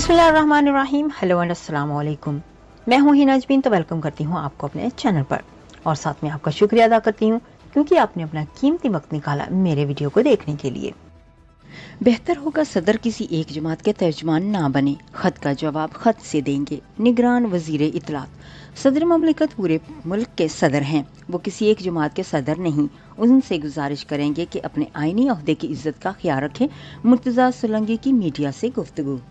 बिस्मिल्लाहिर्रहमानिर्रहीम। Hello and अस्सलाम वालेकुम। मैं हूँ हिना अजमीन, तो वेलकम करती हूँ आपको अपने चैनल पर और साथ में आपका शुक्रिया अदा करती हूँ क्योंकि आपने अपना कीमती वक्त निकाला मेरे वीडियो को देखने के लिए। बेहतर होगा सदर किसी एक जमात के तर्जमान ना बने, खत का जवाब खत से देंगे। निगरान वजीर इत्तलात। सदर ममलिकत पूरे मुल्क के सदर हैं, वो किसी एक जमात के सदर नहीं। उनसे गुजारिश करेंगे कि अपने आईनी ओहदे की इज्जत का ख्याल रखें। मुर्तज़ा सोलंकी की मीडिया से गुफ्तगू।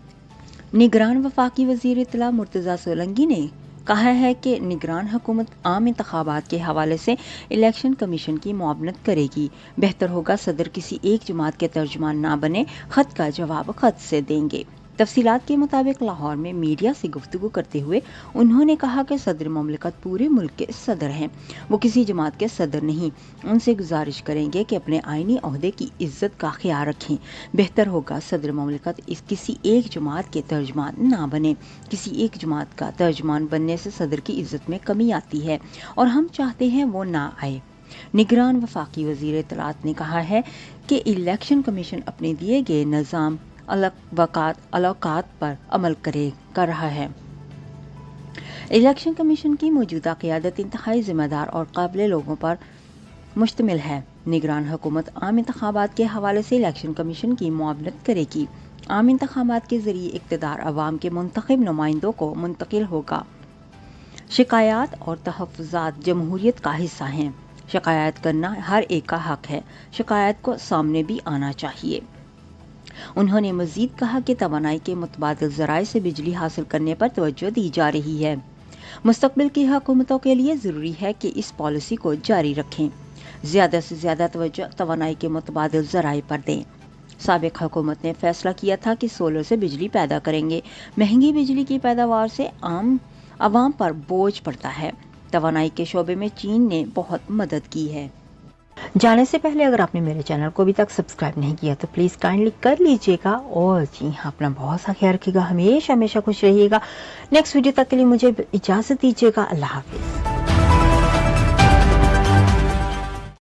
निगरान वफाकी वजीर इत्तला मुर्तज़ा सोलंकी ने कहा है कि निगरान हुकूमत आम इंतखाबात के हवाले से इलेक्शन कमीशन की मुआवनत करेगी। बेहतर होगा सदर किसी एक जमात के तर्जुमान ना बने, खत का जवाब खत से देंगे। तफसीलात के मुताबिक लाहौर में मीडिया से गुफ्तगू करते हुए उन्होंने कहा कि सदर ममलिकत पूरे मुल्क के सदर हैं, वो किसी जमात के सदर नहीं। उनसे गुजारिश करेंगे कि अपने आईनी ओहदे की इज्जत का ख्याल रखें। बेहतर होगा सदर ममलिकत किसी एक जमात के तर्जमान ना बने। किसी एक जमात का तर्जमान बनने से सदर की इज्जत में कमी आती है और हम चाहते हैं वो ना आए। निगरान वफाकी वजीर इत्तलात ने कहा है कि इलेक्शन कमीशन अपने दिए गए निज़ाम अलौकात पर अमल कर रहा है। इलेक्शन कमीशन की मौजूदा क़यादत इंतहाई जिम्मेदार और काबिल लोगों पर मुश्तमिल है। निगरान हुकूमत आम इंतखाबात के हवाले से इलेक्शन कमीशन की मुआवनत करेगी। आम इंतखाबात के जरिए इक़्तिदार अवाम के मुंतखब नुमाइंदों को मुंतकिल होगा। शिकायत और तहफ़्फ़ुज़ात जमहूरियत का हिस्सा हैं। शिकायत करना हर एक का हक है। शिकायत को सामने भी आना चाहिए। उन्होंने मजीद कहा कि तवानाई के मुतबादिल ज़राए से बिजली हासिल करने पर तवज्जो दी जा रही है। मुस्तक़बिल की हुकूमतों के लिए ज़रूरी है कि इस पॉलिसी को जारी रखें। ज़्यादा से ज़्यादा तवज्जो तवानाई के मुतबादिल ज़राए पर दें। साबिक़ हुकूमत ने फैसला किया था कि सोलर से बिजली पैदा करेंगे। महंगी बिजली की पैदावार से आवाम पर बोझ पड़ता है। तवानाई के शोबे में चीन ने बहुत मदद की है। जाने से पहले अगर आपने मेरे चैनल को अभी तक सब्सक्राइब नहीं किया तो प्लीज़ काइंडली कर लीजिएगा और जी हाँ, अपना बहुत सा ख्याल रखिएगा। हमेशा खुश रहिएगा। नेक्स्ट वीडियो तक के लिए मुझे इजाज़त दीजिएगा। अल्लाह हाफिज़।